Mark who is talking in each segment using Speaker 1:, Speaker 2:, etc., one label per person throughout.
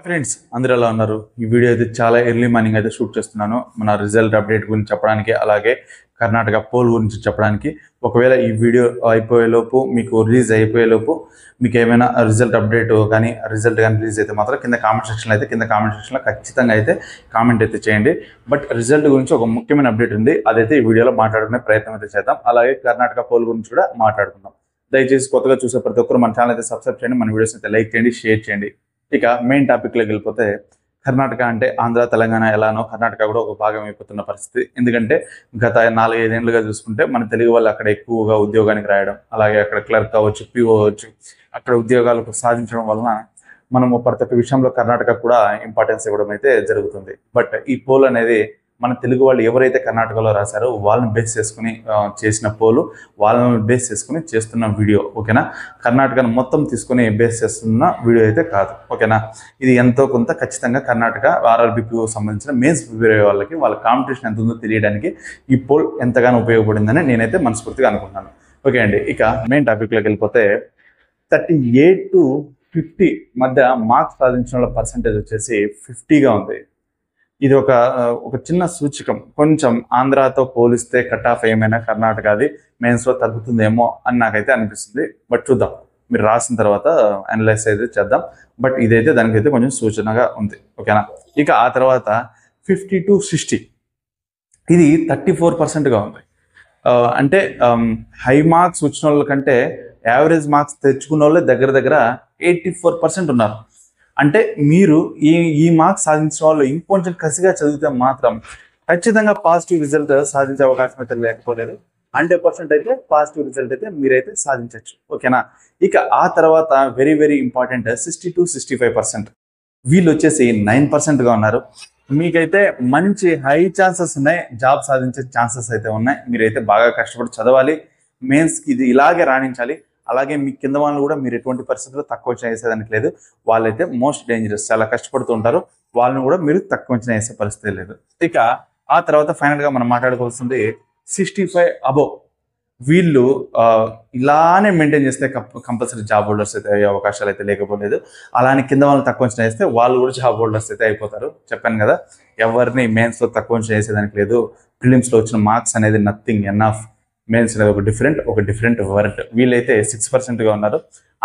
Speaker 1: Friends అందరూ ఎలా ఉన్నారు? ఈ వీడియో అయితే చాలా ఎర్లీ మార్నింగ్ అయితే షూట్ చేస్తున్నాను. మన రిజల్ట్ అప్డేట్ గురించి చెప్పడానికి, అలాగే కర్ణాటక పోల్ గురించి చెప్పడానికి. ఒకవేళ ఈ వీడియో అయిపోయేలోపు మీకు రిలీజ్ అయిపోయేలోపు మీకు ఏమైనా రిజల్ట్ అప్డేట్ కానీ రిజల్ట్ కానీ రిలీజ్ అయితే మాత్రం కింద కామెంట్ సెక్షన్లో ఖచ్చితంగా అయితే కామెంట్ అయితే చేయండి. బట్ రిజల్ట్ గురించి ఒక ముఖ్యమైన అప్డేట్ ఉంది, అదైతే ఈ వీడియోలో మాట్లాడుకునే ప్రయత్నం అయితే చేద్దాం. అలాగే కర్ణాటక పోల్ గురించి కూడా మాట్లాడుకుందాం. దయచేసి కొత్తగా చూసే ప్రతి ఒక్కరు మన ఛానల్ అయితే సబ్స్క్రైబ్ చేయండి, మన వీడియోస్ అయితే లైక్ చేయండి, షేర్ చేయండి. ఇక మెయిన్ టాపిక్లోకి వెళ్ళిపోతే, కర్ణాటక అంటే ఆంధ్ర తెలంగాణ ఎలానో కర్ణాటక కూడా ఒక భాగం అయిపోతున్న పరిస్థితి. ఎందుకంటే గత 4-5 ఏళ్ళుగా చూసుకుంటే మన తెలుగు వాళ్ళు అక్కడ ఎక్కువగా ఉద్యోగానికి రాయడం, అలాగే అక్కడ క్లర్క్ అవ్వచ్చు, పిఓ అవ్వచ్చు, అక్కడ ఉద్యోగాలకు సాధించడం వలన మనము ప్రతి ఒక్క విషయంలో కర్ణాటక కూడా ఇంపార్టెన్స్ ఇవ్వడం అయితే జరుగుతుంది. బట్ ఈ పోల్ అనేది మన తెలుగు వాళ్ళు ఎవరైతే కర్ణాటకలో రాశారో వాళ్ళని బేస్ చేసుకుని చేసిన పోలు, వాళ్ళని బేస్ చేసుకుని చేస్తున్న వీడియో. ఓకేనా? కర్ణాటకను మొత్తం తీసుకుని బేస్ చేస్తున్న వీడియో అయితే కాదు. ఓకేనా? ఇది ఎంతో కొంత ఖచ్చితంగా కర్ణాటక ఆర్ఆర్బిపిఓ సంబంధించిన మెయిన్స్ ప్రిపేర్ అయ్యే వాళ్ళకి వాళ్ళ కాంపిటీషన్ ఎంత ఉందో తెలియడానికి ఈ పోల్ ఎంతగానో ఉపయోగపడిందని నేనైతే మనస్ఫూర్తిగా అనుకుంటున్నాను. ఓకే అండి, ఇక మెయిన్ టాపిక్లోకి వెళ్ళిపోతే 38 to 50 మధ్య మార్క్స్ సాధించిన వాళ్ళ పర్సంటేజ్ వచ్చేసి 50గా ఉంది. ఇది ఒక చిన్న సూచకం. కొంచెం ఆంధ్రాతో పోలిస్తే కట్ ఆఫ్ ఏమైనా కర్ణాటకది మెయిన్స్లో తగ్గుతుందేమో అని నాకైతే అనిపిస్తుంది. బట్ చూద్దాం, మీరు రాసిన తర్వాత అనలైజ్ అయితే చేద్దాం. బట్ ఇదైతే దానికైతే కొంచెం సూచనగా ఉంది. ఓకేనా? ఇక ఆ తర్వాత 50 to 60 ఇది 34%గా ఉంది. అంటే హై మార్క్స్ వచ్చిన వాళ్ళ కంటే యావరేజ్ మార్క్స్ తెచ్చుకున్న వాళ్ళే దగ్గర దగ్గర 84% ఉన్నారు. అంటే మీరు ఈ మార్క్స్ సాధించిన వాళ్ళు ఇంకొంచెం కసిగా చదివితే మాత్రం ఖచ్చితంగా పాజిటివ్ రిజల్ట్ సాధించే అవకాశం అయితే లేకపోలేదు. 100% అయితే పాజిటివ్ రిజల్ట్ అయితే మీరైతే సాధించవచ్చు. ఓకేనా? ఇక ఆ తర్వాత వెరీ వెరీ ఇంపార్టెంట్ 60 to 65% వీళ్ళు వచ్చేసి 9%గా ఉన్నారు. మీకైతే మంచి హై ఛాన్సెస్ ఉన్నాయి, జాబ్ సాధించే ఛాన్సెస్ అయితే ఉన్నాయి. మీరైతే బాగా కష్టపడి చదవాలి, మెయిన్స్కి ఇది ఇలాగే రాణించాలి. అలాగే మీ కింద వాళ్ళు కూడా మీరు ఎటువంటి పరిస్థితుల్లో తక్కువ చేసేదానికి లేదు. వాళ్ళైతే మోస్ట్ డేంజరస్, చాలా కష్టపడుతూ ఉంటారు. వాళ్ళని కూడా మీరు తక్కువ వేసే పరిస్థితి లేదు. ఇక ఆ తర్వాత ఫైనల్గా మనం మాట్లాడుకోవాల్సింది 65 అబోవ్. వీళ్ళు ఇలానే మెయింటైన్ చేస్తే కంపల్సరీ జాబ్ హోల్డర్స్ అయితే అయ్యే అవకాశాలు అయితే లేకపోలేదు. అలానే కింద వాళ్ళని తక్కువ వేస్తే వాళ్ళు కూడా జాబ్ హోల్డర్స్ అయితే అయిపోతారు. చెప్పాను కదా, ఎవరిని మెయిన్స్లో తక్కువ వేసేదానికి లేదు. ప్రిలిమ్స్లో వచ్చిన మార్క్స్ అనేది నథింగ్ ఎనఫ్. మెయిన్స్ అనేది ఒక డిఫరెంట్ వర్డ్. వీళ్ళైతే 6%గా ఉన్నారు.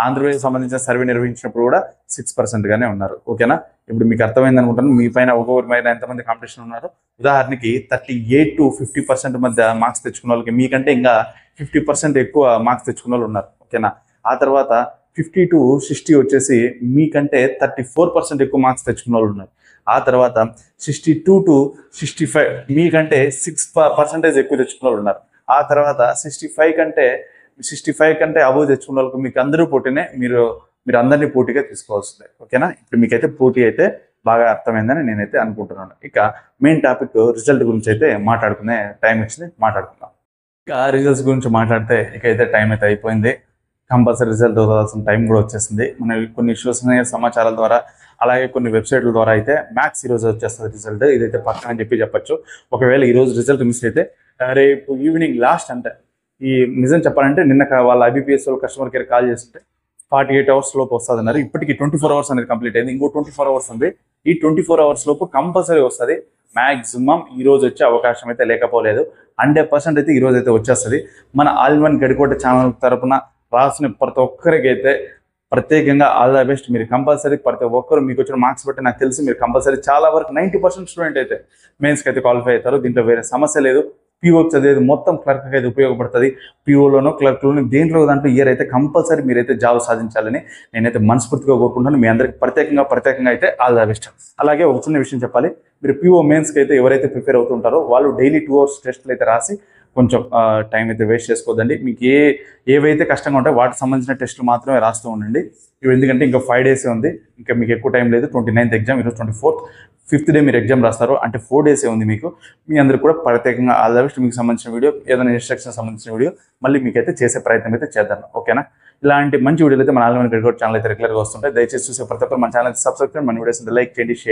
Speaker 1: ఆంధ్రప్రదేశ్ సంబంధించిన సర్వే నిర్వహించినప్పుడు కూడా 6%గానే ఉన్నారు. ఓకేనా? ఇప్పుడు మీకు అర్థమైంది అనుకుంటాను. మీ పైన ఒక్కొక్కరి పైన ఎంతమంది కాంపిటీషన్ ఉన్నారు. ఉదాహరణకి 38 to 50% మధ్య మార్క్స్ తెచ్చుకున్న వాళ్ళకి మీకంటే ఇంకా 50% ఎక్కువ మార్క్స్ తెచ్చుకున్న వాళ్ళు ఉన్నారు. ఓకేనా? ఆ తర్వాత 50 to 60 వచ్చేసి మీకంటే 34% ఎక్కువ మార్క్స్ తెచ్చుకున్న వాళ్ళు ఉన్నారు. ఆ తర్వాత 62 to 65 మీకంటే 6% ఎక్కువ తెచ్చుకున్న వాళ్ళు ఉన్నారు. ఆ తర్వాత 65 కంటే అబోవ్ తెచ్చుకున్న వాళ్ళకి మీకు అందరూ పోటీనే. మీరు అందరినీ పోటీగా తీసుకోవాల్సిందే. ఓకేనా? ఇప్పుడు మీకైతే పోటీ అయితే బాగా అర్థమైందని నేనైతే అనుకుంటున్నాను. ఇక మెయిన్ టాపిక్ రిజల్ట్ గురించి అయితే మాట్లాడుకునే టైం వచ్చింది, మాట్లాడుకుందాం. ఇక రిజల్ట్స్ గురించి మాట్లాడితే ఇకైతే టైం అయితే అయిపోయింది. కంపల్సరీ రిజల్ట్ వదలాల్సిన టైం కూడా వచ్చేసింది. మన కొన్ని విశ్వసనీయ సమాచారాల ద్వారా, అలాగే కొన్ని వెబ్సైట్ల ద్వారా అయితే మ్యాథ్స్ ఈరోజు వచ్చేస్తుంది రిజల్ట్. ఇదైతే పక్కా అని చెప్పచ్చు. ఒకవేళ ఈరోజు రిజల్ట్ మిస్ అయితే రేపు ఈవినింగ్ లాస్ట్, అంటే ఈ నిజం చెప్పాలంటే నిన్న వాళ్ళ ఐబీపీఎస్ వాళ్ళు కస్టమర్ కేర్ కాల్ చేస్తుంటే 48 hours లోపు వస్తుంది అన్నారు. ఇప్పటికి 24 hours అనేది కంప్లీట్ అయింది. ఇంకో 24 hours ఉంది. ఈ 24 hours లోపు కంపల్సరీ వస్తుంది. మ్యాక్సిమం ఈ రోజు వచ్చే అవకాశం అయితే లేకపోలేదు. 100% అయితే ఈ రోజు అయితే వచ్చేస్తుంది. మన all in one Gadikota channel తరపున రాసిన ప్రతి ఒక్కరికి అయితే ప్రత్యేకంగా ఆల్ ద బెస్ట్. మీరు కంపల్సరీ ప్రతి ఒక్కరు మీకు వచ్చిన మార్క్స్ బట్టి నాకు తెలిసి మీరు కంపల్సరీ చాలా వరకు 90% స్టూడెంట్ అయితే మెయిన్స్కి అయితే క్వాలిఫై అవుతారు. దీంట్లో వేరే సమస్య లేదు. పీఓకి చదివేది మొత్తం క్లర్క్కి అయితే ఉపయోగపడుతుంది. పీఓలోనో క్లర్క్లోనో దేంట్లో దాంట్లో ఇయర్ అయితే కంపల్సరీ మీరైతే జాబ్ సాధించాలని నేనైతే మనస్ఫూర్తిగా కోరుకుంటున్నాను. మీ అందరికి ప్రత్యేకంగా అయితే ఆల్ ద బెస్ట్. అలాగే ఒక చిన్న విషయం చెప్పాలి, మీరు పీఓ మెయిన్స్కి అయితే ఎవరైతే ప్రిపేర్ అవుతుంటారో వాళ్ళు డైలీ 2 hours టెస్ట్లు అయితే రాసి కొంచెం టైం అయితే వేస్ట్ చేసుకోవద్దండి. మీకు ఏవైతే కష్టంగా ఉంటాయో వాటికి సంబంధించిన టెస్టులు మాత్రమే రాస్తూ ఉండండి. ఇవి ఎందుకంటే ఇంకా 5 days ఉంది, ఇంకా మీకు ఎక్కువ టైం లేదు. 29th ఎగ్జామ్, ఈరోజు 24th, 5th డే మీరు ఎగ్జామ్ రాస్తారు. అంటే 4 days ఉంది మీకు. మీ అందరికి కూడా ప్రత్యేకంగా ఆల్ ద బెస్ట్. మీకు సంబంధించిన వీడియో, ఏదైనా ఇన్స్ట్రక్షన్ సంబంధించిన వీడియో మళ్ళీ మీకైతే చేసే ప్రయత్నం అయితే చేద్దాం. ఓకేనా? ఇలాంటి మంచి వీడియోలు అయితే మన all in one Gadikota channel అయితే రెగ్యులర్గా వస్తుంటాయి. దయచేసి చూసే ప్రతి ఒక్కరు మన ఛానల్ సబ్స్క్రైబ్ చేయండి, మన వీడియోస్ లైక్ చేయండి, షేర్